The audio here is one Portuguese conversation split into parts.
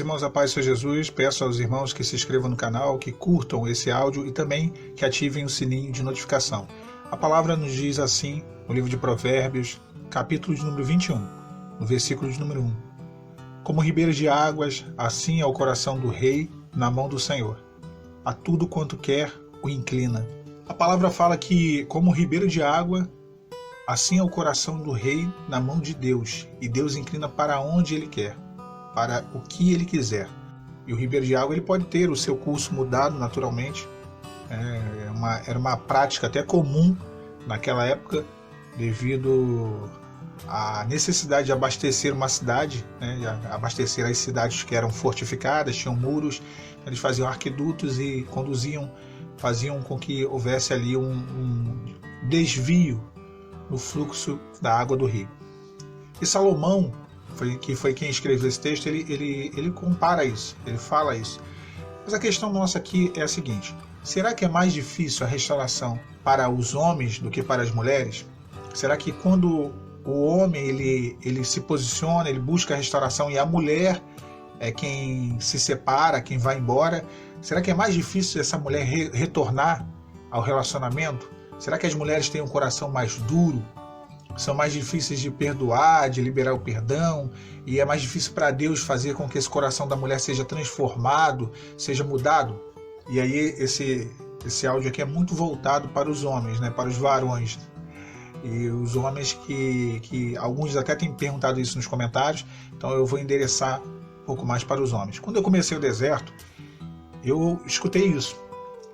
irmãos, a paz de Jesus. Peço aos irmãos que se inscrevam no canal, que curtam esse áudio e também que ativem o sininho de notificação. A palavra nos diz assim, no livro de Provérbios, capítulo de número 21, no versículo de número 1. Como ribeiros de águas, assim é o coração do rei na mão do Senhor. A tudo quanto quer, o inclina. A palavra fala que, como ribeiro de água, assim é o coração do rei na mão de Deus, e Deus inclina para onde Ele quer, para o que Ele quiser. E o ribeiro de água ele pode ter o seu curso mudado naturalmente. Era uma prática até comum naquela época, devido à necessidade de abastecer uma cidade, de abastecer as cidades que eram fortificadas, tinham muros. Eles faziam arquedutos e faziam com que houvesse ali um desvio no fluxo da água do rio. E Salomão, que foi quem escreveu esse texto, ele compara isso, ele fala isso. Mas a questão nossa aqui é a seguinte: será que é mais difícil a restauração para os homens do que para as mulheres? Será que quando o homem ele se posiciona, ele busca a restauração e a mulher é quem se separa, quem vai embora, será que é mais difícil essa mulher retornar ao relacionamento? Será que as mulheres têm um coração mais duro? São mais difíceis de perdoar, de liberar o perdão, e é mais difícil para Deus fazer com que esse coração da mulher seja transformado, seja mudado? E aí esse áudio aqui é muito voltado para os homens, para os varões. E os homens que alguns até têm perguntado isso nos comentários, então eu vou endereçar um pouco mais para os homens. Quando eu comecei o deserto, eu escutei isso,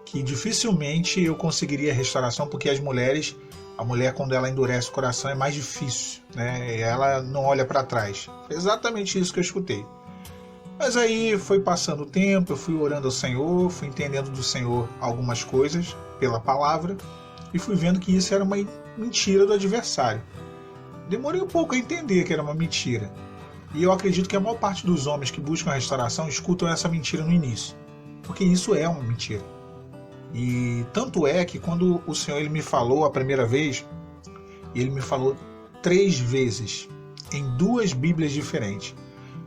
que dificilmente eu conseguiria restauração, porque a mulher quando ela endurece o coração é mais difícil, ela não olha para trás. Foi exatamente isso que eu escutei. Mas aí foi passando o tempo, eu fui orando ao Senhor, fui entendendo do Senhor algumas coisas pela palavra e fui vendo que isso era uma mentira do adversário. Demorei um pouco a entender que era uma mentira. E eu acredito que a maior parte dos homens que buscam a restauração escutam essa mentira no início, porque isso é uma mentira. E tanto é que quando o Senhor ele me falou a primeira vez, ele me falou 3 vezes, em 2 Bíblias diferentes.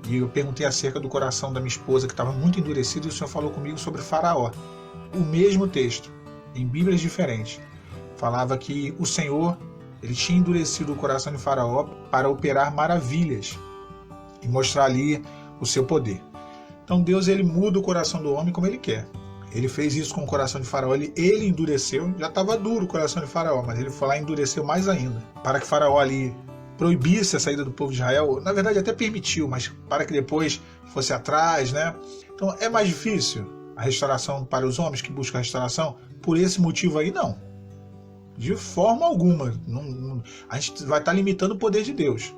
E eu perguntei acerca do coração da minha esposa, que estava muito endurecido, e o Senhor falou comigo sobre Faraó. O mesmo texto, em Bíblias diferentes, falava que o Senhor ele tinha endurecido o coração de Faraó para operar maravilhas e mostrar ali o seu poder. Então Deus ele muda o coração do homem como Ele quer. Ele fez isso com o coração de Faraó, ele endureceu, já estava duro o coração de Faraó, mas ele foi lá e endureceu mais ainda, para que Faraó ali proibisse a saída do povo de Israel, na verdade até permitiu, mas para que depois fosse atrás, Então é mais difícil a restauração para os homens que buscam a restauração? Por esse motivo aí, não. De forma alguma. A gente vai estar limitando o poder de Deus.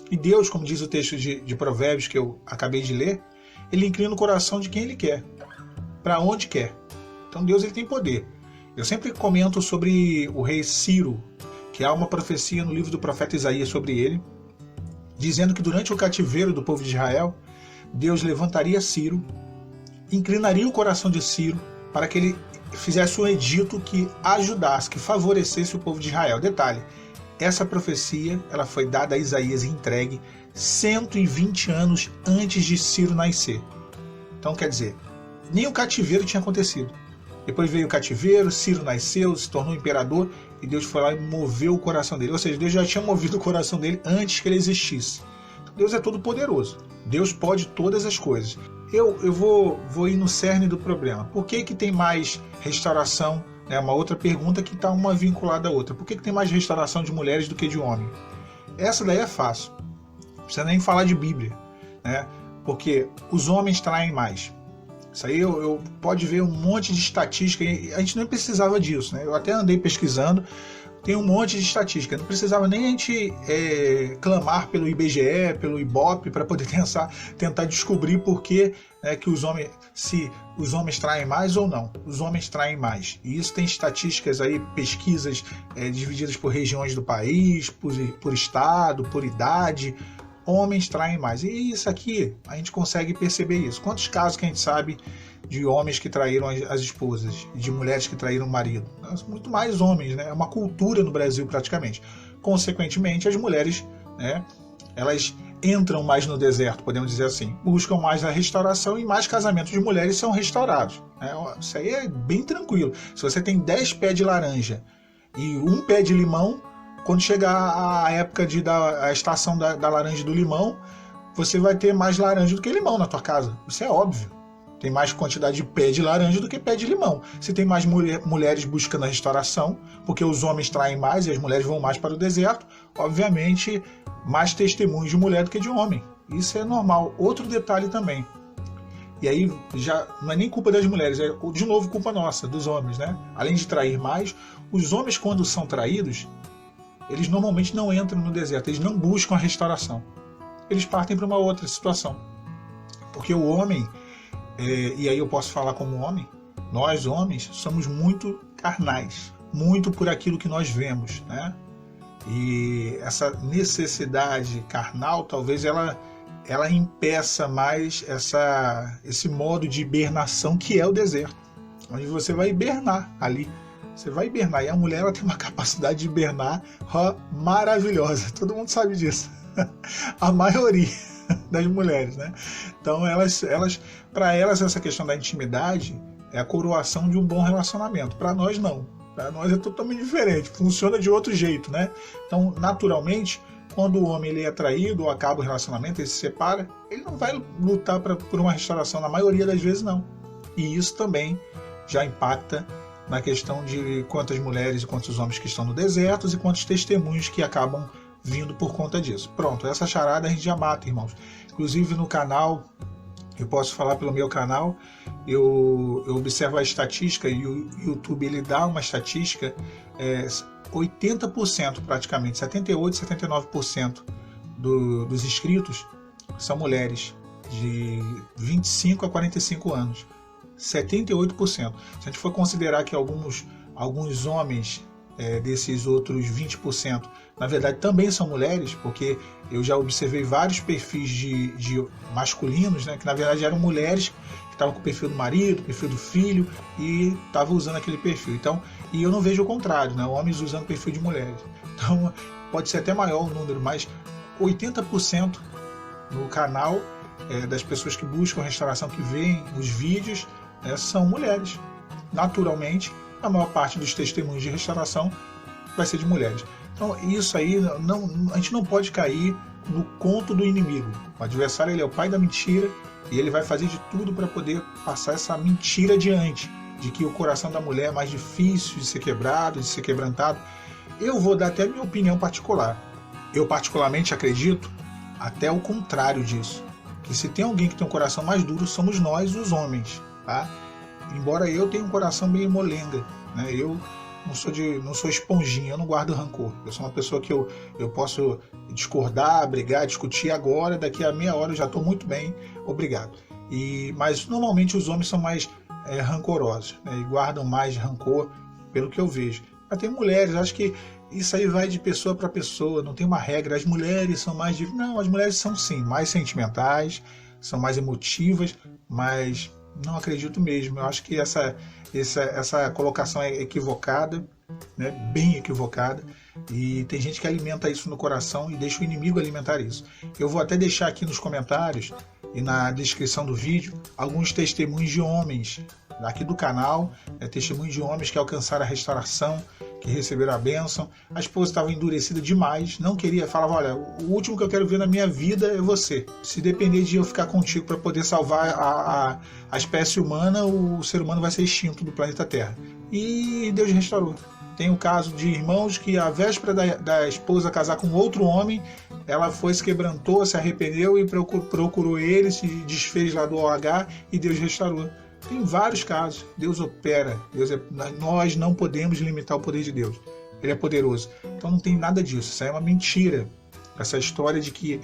E Deus, como diz o texto de Provérbios que eu acabei de ler, Ele inclina o coração de quem Ele quer, para onde quer. Então Deus ele tem poder. Eu sempre comento sobre o rei Ciro, que há uma profecia no livro do profeta Isaías sobre ele, dizendo que durante o cativeiro do povo de Israel, Deus levantaria Ciro, inclinaria o coração de Ciro para que ele fizesse um edito que ajudasse, que favorecesse o povo de Israel. Detalhe, essa profecia ela foi dada a Isaías e entregue 120 anos antes de Ciro nascer. Então quer dizer, nem o cativeiro tinha acontecido. Depois veio o cativeiro, Ciro nasceu, se tornou imperador e Deus foi lá e moveu o coração dele. Ou seja, Deus já tinha movido o coração dele antes que ele existisse. Deus é todo poderoso. Deus pode todas as coisas. Eu vou ir no cerne do problema. Por que tem mais restauração? É uma outra pergunta que está uma vinculada à outra. Por que tem mais restauração de mulheres do que de homens? Essa daí é fácil. Não precisa nem falar de Bíblia. Porque os homens traem mais. Isso aí eu pode ver um monte de estatística, a gente não precisava disso, Eu até andei pesquisando, tem um monte de estatística, não precisava nem a gente clamar pelo IBGE, pelo IBOP, para poder tentar descobrir por que que se os homens traem mais ou não. Os homens traem mais. E isso tem estatísticas aí, pesquisas divididas por regiões do país, por estado, por idade. Homens traem mais. E isso aqui, a gente consegue perceber isso. Quantos casos que a gente sabe de homens que traíram as esposas, de mulheres que traíram o marido? Muito mais homens, É uma cultura no Brasil praticamente. Consequentemente, as mulheres, elas entram mais no deserto, podemos dizer assim. Buscam mais a restauração e mais casamentos de mulheres são restaurados. Isso aí é bem tranquilo. Se você tem 10 pés de laranja e um pé de limão, quando chegar a época a estação da laranja e do limão, você vai ter mais laranja do que limão na tua casa. Isso é óbvio. Tem mais quantidade de pé de laranja do que pé de limão. Se tem mais mulheres buscando a restauração, porque os homens traem mais e as mulheres vão mais para o deserto, obviamente, mais testemunhos de mulher do que de homem. Isso é normal. Outro detalhe também. E aí, já não é nem culpa das mulheres, é de novo culpa nossa, dos homens, né? Além de trair mais, os homens, quando são traídos, eles normalmente não entram no deserto, eles não buscam a restauração. Eles partem para uma outra situação. Porque o homem, e aí eu posso falar como homem, nós homens somos muito carnais, muito por aquilo que nós vemos, né? E essa necessidade carnal, talvez ela impeça mais esse modo de hibernação que é o deserto, onde você vai hibernar ali. Você vai hibernar, e a mulher ela tem uma capacidade de hibernar maravilhosa, todo mundo sabe disso. A maioria das mulheres, né? Então para elas essa questão da intimidade é a coroação de um bom relacionamento. Para nós não, para nós é totalmente diferente, funciona de outro jeito, né? Então naturalmente, quando o homem ele é traído ou acaba o relacionamento, ele se separa, ele não vai lutar por uma restauração, na maioria das vezes não. E isso também já impacta na questão de quantas mulheres e quantos homens que estão no deserto e quantos testemunhos que acabam vindo por conta disso. Pronto, essa charada a gente já mata, irmãos. Inclusive no canal, eu posso falar pelo meu canal, eu observo a estatística e o YouTube ele dá uma estatística, 80% praticamente, 78%, 79% dos inscritos são mulheres de 25 a 45 anos. 78%. Se a gente for considerar que alguns homens desses outros 20%, na verdade também são mulheres, porque eu já observei vários perfis de masculinos, né, que na verdade eram mulheres que estavam com o perfil do marido, perfil do filho e estavam usando aquele perfil. Então, e eu não vejo o contrário, né, homens usando perfil de mulheres. Então, pode ser até maior o número, mas 80% no canal das pessoas que buscam restauração, que veem os vídeos, são mulheres. Naturalmente, a maior parte dos testemunhos de restauração vai ser de mulheres. Então, isso aí, a gente não pode cair no conto do inimigo. O adversário ele é o pai da mentira e ele vai fazer de tudo para poder passar essa mentira adiante, de que o coração da mulher é mais difícil de ser quebrado, de ser quebrantado. Eu vou dar até a minha opinião particular. Eu particularmente acredito até o contrário disso, que se tem alguém que tem um coração mais duro, somos nós, os homens, tá? Embora eu tenha um coração meio molenga, né? Eu não sou esponjinha, eu não guardo rancor. Eu sou uma pessoa que eu posso discordar, brigar, discutir agora, daqui a meia hora eu já estou muito bem, obrigado. Mas normalmente os homens são mais rancorosos, né? E guardam mais rancor, pelo que eu vejo. Mas tem mulheres, acho que isso aí vai de pessoa para pessoa, não tem uma regra. As mulheres são mais... Não, as mulheres são sim, mais sentimentais, são mais emotivas, mas não acredito mesmo. Eu acho que essa colocação é equivocada, né? Bem equivocada, e tem gente que alimenta isso no coração e deixa o inimigo alimentar isso. Eu vou até deixar aqui nos comentários e na descrição do vídeo alguns testemunhos de homens aqui do canal, testemunhos de homens que alcançaram a restauração, que receberam a bênção. A esposa estava endurecida demais, não queria, falava: olha, o último que eu quero ver na minha vida é você. Se depender de eu ficar contigo para poder salvar a espécie humana, o ser humano vai ser extinto do planeta Terra. E Deus restaurou. Tem o caso de irmãos que a véspera da esposa casar com outro homem, ela foi, se quebrantou, se arrependeu e procurou ele, se desfez lá do OH e Deus restaurou. Tem vários casos. Deus opera. Nós não podemos limitar o poder de Deus. Ele é poderoso. Então não tem nada disso. Isso aí é uma mentira. Essa história de que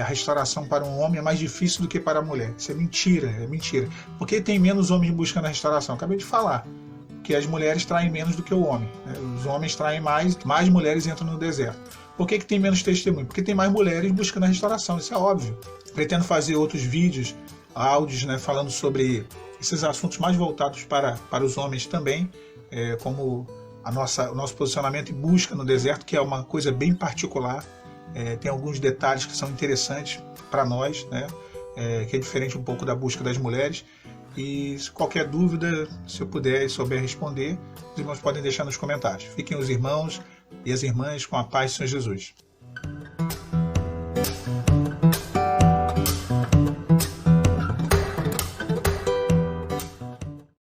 a restauração para um homem é mais difícil do que para a mulher. Isso é mentira. É mentira. Por que tem menos homens buscando a restauração? Acabei de falar. Que as mulheres traem menos do que o homem. Os homens traem mais mulheres entram no deserto. Por que tem menos testemunho? Porque tem mais mulheres buscando a restauração. Isso é óbvio. Pretendo fazer outros vídeos, áudios, né, falando sobre esses assuntos mais voltados para os homens também, como o nosso posicionamento e busca no deserto, que é uma coisa bem particular. tem alguns detalhes que são interessantes para nós, né? Que é diferente um pouco da busca das mulheres. E se qualquer dúvida, se eu puder e souber responder, os irmãos podem deixar nos comentários. Fiquem os irmãos e as irmãs com a paz do Senhor Jesus.